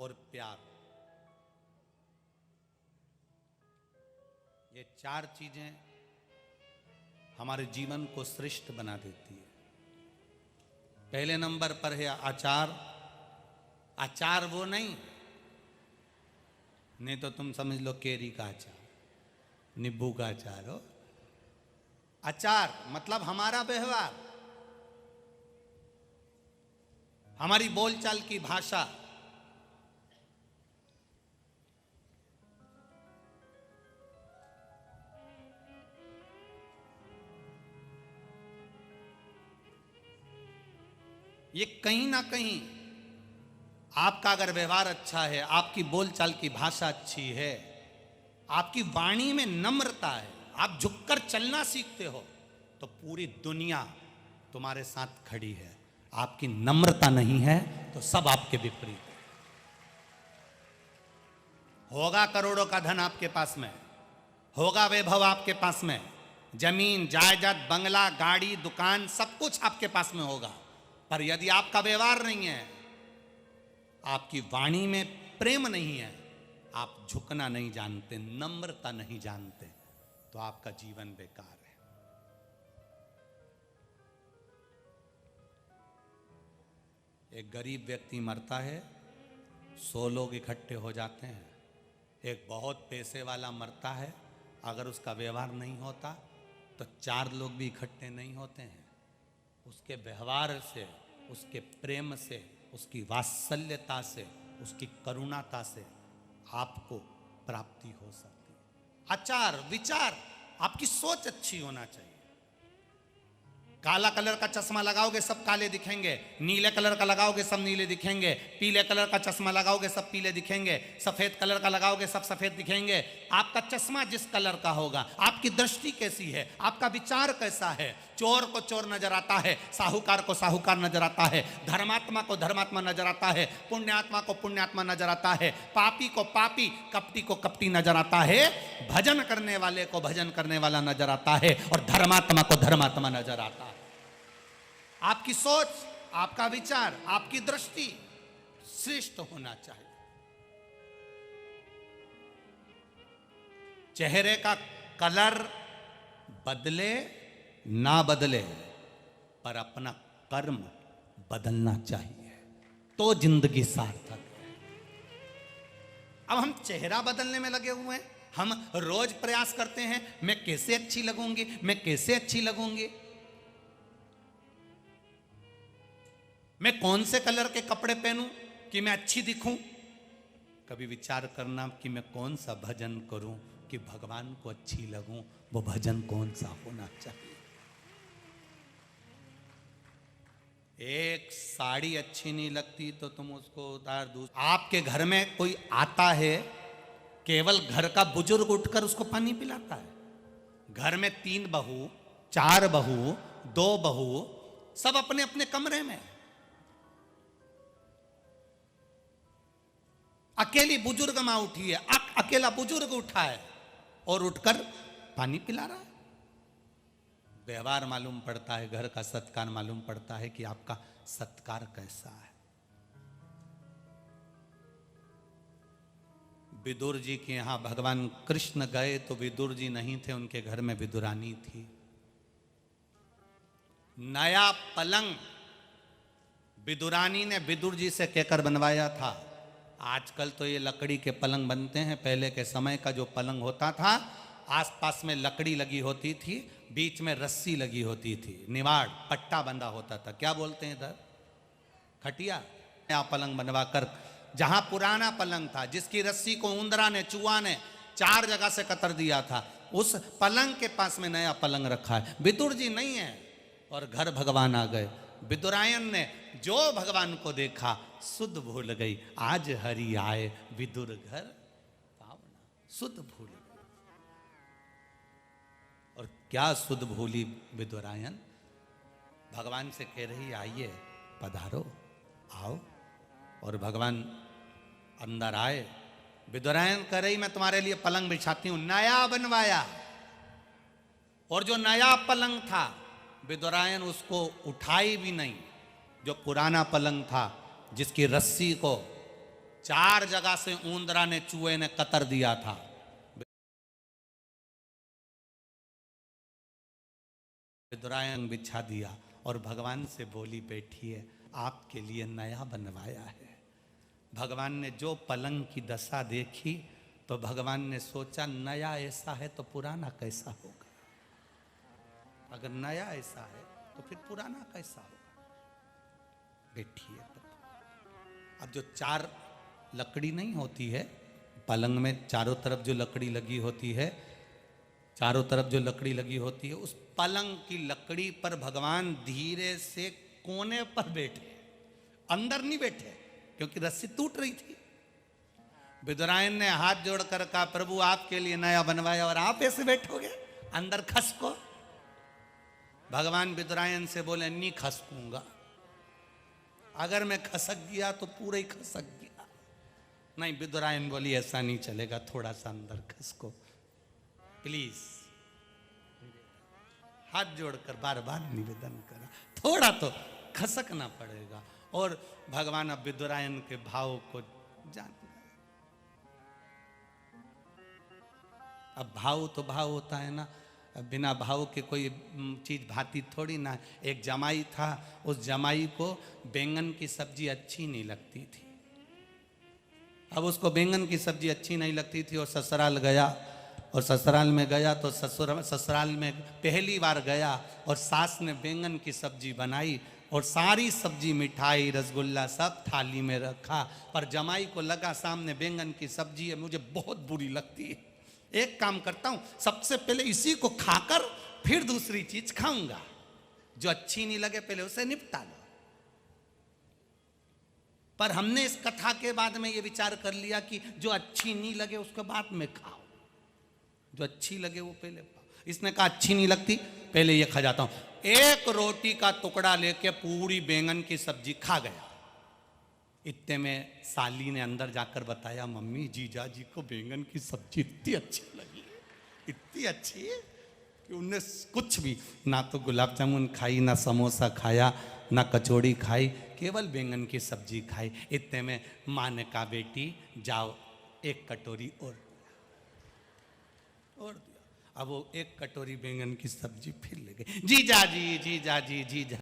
और प्यार, ये चार चीजें हमारे जीवन को श्रेष्ठ बना देती है। पहले नंबर पर है आचार। आचार वो नहीं तो तुम समझ लो केरी का अचार, नींबू का अचार हो। आचार मतलब हमारा व्यवहार, हमारी बोलचाल की भाषा। ये कहीं ना कहीं आपका अगर व्यवहार अच्छा है, आपकी बोलचाल की भाषा अच्छी है, आपकी वाणी में नम्रता है, आप झुककर चलना सीखते हो, तो पूरी दुनिया तुम्हारे साथ खड़ी है। आपकी नम्रता नहीं है तो सब आपके विपरीत है। होगा करोड़ों का धन आपके पास में, होगा वैभव आपके पास में, जमीन जायदाद बंगला गाड़ी दुकान सब कुछ आपके पास में होगा, पर यदि आपका व्यवहार नहीं है, आपकी वाणी में प्रेम नहीं है, आप झुकना नहीं जानते, नम्रता नहीं जानते, तो आपका जीवन बेकार है। एक गरीब व्यक्ति मरता है, 100 लोग इकट्ठे हो जाते हैं। एक बहुत पैसे वाला मरता है, अगर उसका व्यवहार नहीं होता तो 4 लोग भी इकट्ठे नहीं होते हैं। उसके व्यवहार से, उसके प्रेम से, उसकी वात्सल्यता से, उसकी करुणाता से आपको प्राप्ति हो सकती है। आचार विचार, आपकी सोच अच्छी होना चाहिए। काला कलर का चश्मा लगाओगे सब काले दिखेंगे, नीले कलर का लगाओगे सब नीले दिखेंगे, पीले कलर का चश्मा लगाओगे सब पीले दिखेंगे, सफेद कलर का लगाओगे सब सफेद दिखेंगे। आपका चश्मा जिस कलर का होगा, आपकी दृष्टि कैसी है, आपका विचार कैसा है। चोर को चोर नजर आता है, साहूकार को साहूकार नजर आता है, धर्मात्मा को धर्मात्मा नजर आता है, पुण्यात्मा को पुण्यात्मा नजर आता है, पापी को पापी, कपटी को कपटी नजर आता है, भजन करने वाले को भजन करने वाला नजर आता है, और धर्मात्मा को धर्मात्मा नजर आता है। आपकी सोच, आपका विचार, आपकी दृष्टि श्रेष्ठ होना चाहिए। चेहरे का कलर बदले ना बदले, पर अपना कर्म बदलना चाहिए, तो जिंदगी सार्थक है। अब हम चेहरा बदलने में लगे हुए हैं, हम रोज प्रयास करते हैं, मैं कैसे अच्छी लगूंगी, मैं कैसे अच्छी लगूंगी, मैं कौन से कलर के कपड़े पहनूं कि मैं अच्छी दिखूं। कभी विचार करना कि मैं कौन सा भजन करूं कि भगवान को अच्छी लगूं, वो भजन कौन सा होना चाहिए। एक साड़ी अच्छी नहीं लगती तो तुम उसको उतार दो। आपके घर में कोई आता है, केवल घर का बुजुर्ग उठकर उसको पानी पिलाता है। घर में 3 बहू, 4 बहू, 2 बहू, सब अपने अपने कमरे में, अकेली बुजुर्ग मां उठी है, अकेला बुजुर्ग उठा है और उठकर पानी पिला रहा है। व्यवहार मालूम पड़ता है, घर का सत्कार मालूम पड़ता है कि आपका सत्कार कैसा है। विदुर जी के यहां भगवान कृष्ण गए तो विदुर जी नहीं थे, उनके घर में विदुरानी थी। नया पलंग विदुरानी ने विदुर जी से कहकर बनवाया था। आजकल तो ये लकड़ी के पलंग बनते हैं, पहले के समय का जो पलंग होता था, आसपास में लकड़ी लगी होती थी, बीच में रस्सी लगी होती थी, निवाड़ पट्टा बंधा होता था, क्या बोलते हैं इधर, खटिया। नया पलंग बनवाकर, जहां पुराना पलंग था जिसकी रस्सी को उंदरा ने, चूहा ने 4 जगह से कतर दिया था, उस पलंग के पास में नया पलंग रखा है। विदुर जी नहीं है और घर भगवान आ गए। विदुरायन ने जो भगवान को देखा सुध भूल गई, आज हरि आए विदुर घर पावना, सुध भूल गई। और क्या सुध भूली विदुरायन, भगवान से कह रही आइए पधारो, आओ, और भगवान अंदर आए। विदुरायन कह रही मैं तुम्हारे लिए पलंग बिछाती हूं, नया बनवाया। और जो नया पलंग था विदुरायन उसको उठाई भी नहीं। जो पुराना पलंग था जिसकी रस्सी को 4 जगह से ऊंदरा ने चूहे ने कतर दिया था। विदुरायन बिछा दिया और भगवान से बोली, बैठिए, आपके लिए नया बनवाया है। भगवान ने जो पलंग की दशा देखी तो भगवान ने सोचा, नया ऐसा है तो पुराना कैसा होगा। अगर नया ऐसा है तो फिर पुराना कैसा होगा। बैठिए। अब जो 4 लकड़ी नहीं होती है पलंग में, चारों तरफ जो लकड़ी लगी होती है, चारों तरफ जो लकड़ी लगी होती है, उस पलंग की लकड़ी पर भगवान धीरे से कोने पर बैठे, अंदर नहीं बैठे क्योंकि रस्सी टूट रही थी। विदुरायन ने हाथ जोड़कर कहा, प्रभु आपके लिए नया बनवाया और आप ऐसे बैठोगे अंदर खसको। भगवान विदुरायन से बोले, नहीं खसकूंगा, अगर मैं खसक गया तो पूरा ही खसक गया। नहीं, विदुरायन बोली, ऐसा नहीं चलेगा, थोड़ा सा अंदर खसको प्लीज। हाथ जोड़कर बार बार निवेदन करा, थोड़ा तो खसकना पड़ेगा। और भगवान अब विदुरायन के भाव को जान गए। अब भाव तो भाव होता है ना, बिना भाव के कोई चीज भाती थोड़ी ना। एक जमाई था, उस जमाई को बैंगन की सब्जी अच्छी नहीं लगती थी। अब उसको बैंगन की सब्जी अच्छी नहीं लगती थी और ससुराल गया, और ससुराल में गया तो ससुराल में पहली बार गया और सास ने बैंगन की सब्जी बनाई और सारी सब्जी, मिठाई, रसगुल्ला सब थाली में रखा। पर जमाई को लगा सामने बैंगन की सब्जी है, मुझे बहुत बुरी लगती है, एक काम करता हूं, सबसे पहले इसी को खाकर फिर दूसरी चीज खाऊंगा, जो अच्छी नहीं लगे पहले उसे निपटा लो। पर हमने इस कथा के बाद में ये विचार कर लिया कि जो अच्छी नहीं लगे उसके बाद में खाओ, जो अच्छी लगे वो पहले खाओ। इसने कहा अच्छी नहीं लगती, पहले ये खा जाता हूं। एक रोटी का टुकड़ा लेके पूरी बैंगन की सब्जी खा गया। इतने में साली ने अंदर जाकर बताया, मम्मी जीजा जी को बैंगन की सब्जी इतनी अच्छी लगी, इतनी अच्छी कि उनने कुछ भी, ना तो गुलाब जामुन खाई, ना समोसा खाया, ना कचौड़ी खाई, केवल बैंगन की सब्जी खाई। इतने में माँ ने कहा, बेटी जाओ एक कटोरी और दिया। अब वो एक कटोरी बैंगन की सब्जी फिर ले गई। जीजा जी, जीजा जी, जीजा